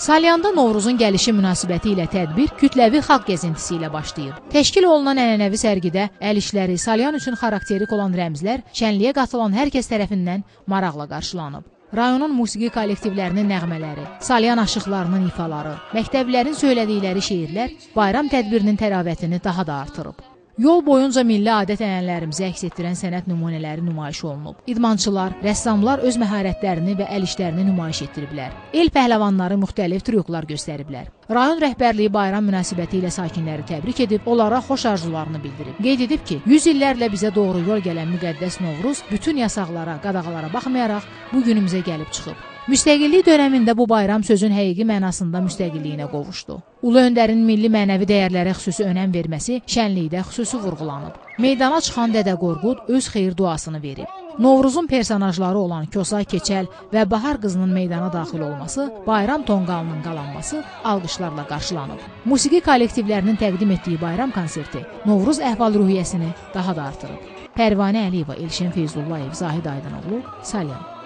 Salyanda Novruzun gəlişi münasibəti ilə tədbir kütləvi xalq gezintisi ilə başlayıb. Təşkil olunan ənənəvi sərgidə əl işləri, Salyan üçün xarakterik olan rəmzlər şənliyə qatılan hər kəs tərəfindən maraqla qarşılanıb. Rayonun musiqi kollektivlərinin nəğmələri, Salyan aşıqlarının ifaları, məktəblilərin söylədikləri şeirlər bayram tədbirinin təravətini daha da artırıb. Yol boyunca milli adət-ənənələrimizi əks etdirən sənət nümunələri nümayiş olunub. İdmançılar, rəssamlar öz məharətlərini və əl işlərini nümayiş etdiriblər. El pəhləvanları müxtəlif tryuklar göstəriblər. Rayon rəhbərliyi bayram münasibəti ilə sakinləri təbrik edib, onlara xoş arzularını bildirib. Qeyd edib ki, 100 illərlə bizə doğru yol gələn müqəddəs Novruz bütün yasaqlara, qadağalara baxmayaraq bu günümüzə gəlib çıxıb. Müstəqillik dönəmində bu bayram sözün həqiqi mənasında müstəqilliyinə qovuşdu. Ulu öndərin milli mənəvi dəyərlərə xüsusi önəm verməsi şənlikdə xüsusi vurğulanıb. Meydana çıxan Dədə Qorqud öz xeyir duasını verib. Novruzun personajları olan Kosa, Keçəl və Bahar qızının meydana daxil olması, bayram tonqalının qalanması alqışlarla qarşılanıb. Musiqi kollektivlərinin təqdim etdiyi bayram konserti Novruz əhval-ruhiyyəsini daha da artırıb. Pərvanə Əliyeva, Elşən Feyzullayev, Zahid Aydınoğlu, Salyan.